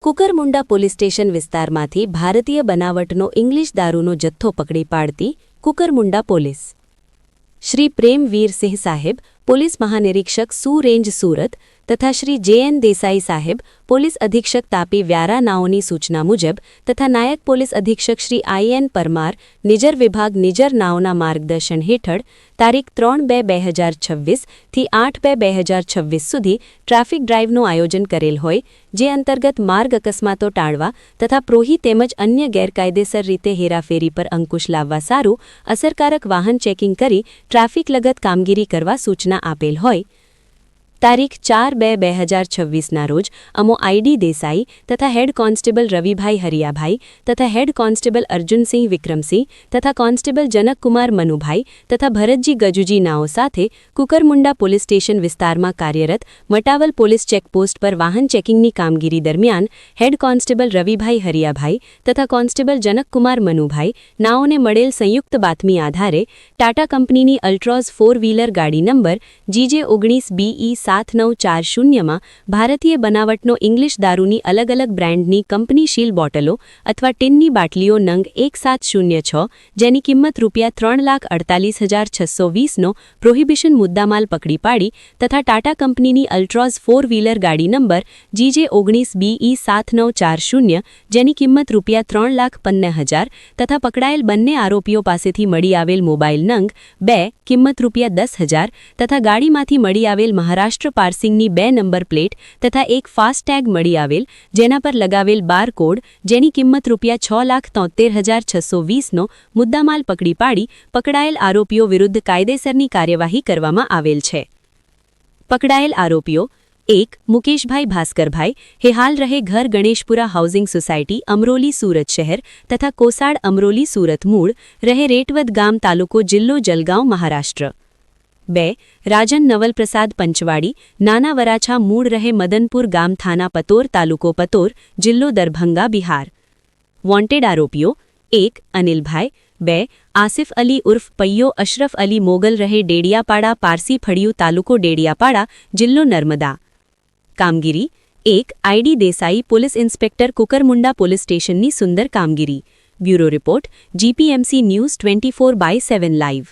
Kukarmunda police station વિસ્તારમાંથી ભારતીય બનાવટનો English દારૂનો જથ્થો પકડી પાડતી કુકરમુંડા પોલીસ શ્રી પ્રેમવીર સિંહ સાહેબ પોલીસ મહાનિરીક્ષક સુ રેન્જ સુરત તથા શ્રી જે.એન. દેસાઈ સાહેબ પોલીસ અધિક્ષક તાપી વ્યારા નાઓની સૂચના મુજબ તથા નાયક પોલીસ અધિક્ષક શ્રી આઈ.એન. પરમાર નિજર વિભાગ નિજર નાઓના માર્ગદર્શન હેઠળ તારીખ 3/2/2026 થી 8/2/2026 સુધી ટ્રાફિક ડ્રાઇવનું આયોજન કરેલ હોય જે અંતર્ગત માર્ગ અકસ્માતો ટાળવા તથા પ્રોહી તેમજ અન્ય ગેરકાયદેસર રીતે હેરાફેરી પર અંકુશ લાવવા સારું અસરકારક વાહન ચેકિંગ કરી ટ્રાફિક લગત કામગીરી કરવા સૂચના આપેલ હોય તારીખ 4/2/2026ના રોજ અમો આઈડી દેસાઈ તથા હેડ કોન્સ્ટેબલ રવિભાઈ હરિયાભાઈ તથા હેડ કોન્સ્ટેબલ અર્જુનસિંહ વિક્રમસિંહ તથા કોન્સ્ટેબલ જનકકુમાર મનુભાઈ તથા ભરતજી ગજુજી નાઓ સાથે કુકરમુંડા પોલીસ સ્ટેશન વિસ્તારમાં કાર્યરત મટાવલ પોલીસ ચેકપોસ્ટ પર વાહન ચેકિંગની કામગીરી દરમિયાન હેડ કોન્સ્ટેબલ રવિભાઈ હરિયાભાઈ તથા કોન્સ્ટેબલ જનકકુમાર મનુભાઈ નાઓને મળેલ સંયુક્ત બાતમી આધારે ટાટા કંપનીની અલ્ટ્રોઝ 4-વ્હીલર ગાડી નંબર GJ19BE 7940માં ભારતીય બનાવટનો ઇંગ્લિશ દારૂની અલગ અલગ બ્રાન્ડની કંપનીશીલ બોટલો અથવા ટીનની બાટલીઓ નંગ 1706 જેની કિંમત ₹3,48,620નો પ્રોહિબિશન મુદ્દામાલ પકડી પાડી તથા ટાટા કંપનીની અલ્ટ્રોઝ 4-વ્હીલર ગાડી નંબર GJ19BE 7940 જેની કિંમત ₹3,15,000 તથા પકડાયેલ બંને આરોપીઓ પાસેથી મળી આવેલ મોબાઈલ નંગ 2 કિંમત ₹10,000 તથા ગાડીમાંથી મળી આવેલ મહારાષ્ટ્ર પાર્સિંગની 2 નંબર પ્લેટ તથા એક ફાસ્ટેગ મળી આવેલ જેના પર લગાવેલ બાર કોડ જેની કિંમત ₹6,73,620નો મુદ્દામાલ પકડી પાડી પકડાયેલ આરોપીઓ વિરુદ્ધ કાયદેસરની કાર્યવાહી કરવામાં આવેલ છે પકડાયેલ આરોપીઓ 1. મુકેશભાઈ ભાસ્કરભાઈ हे हाल रहे घर गणेशपुरा हाउसिंग सोसायटी अमरोली सूरत शहर तथा कोसाड अमरोली सूरत मूळ रहे रेटवद गाम तालुको जिल्लो जलगांव महाराष्ट्र 2. राजन नवलप्रसाद पंचवाड़ी नाना वराछा मूळ रहे मदनपुर गाम थाना पतोर तालुको पतोर जिल्लो दरभंगा बिहार वॉन्टेड आरोपियों 1. अनिलभाई 2. आसिफ अली उर्फ पय्यो अशरफ अली मोगल रहे डेडियापाड़ा पारसी फड़ियू तालुको डेडियापाड़ा जिल्लो नर्मदा कामगिरी 1. ID Desai police inspector Kukarmunda police स्टेशननी सुंदर कामगिरी bureau report GPMC news 24/7 live.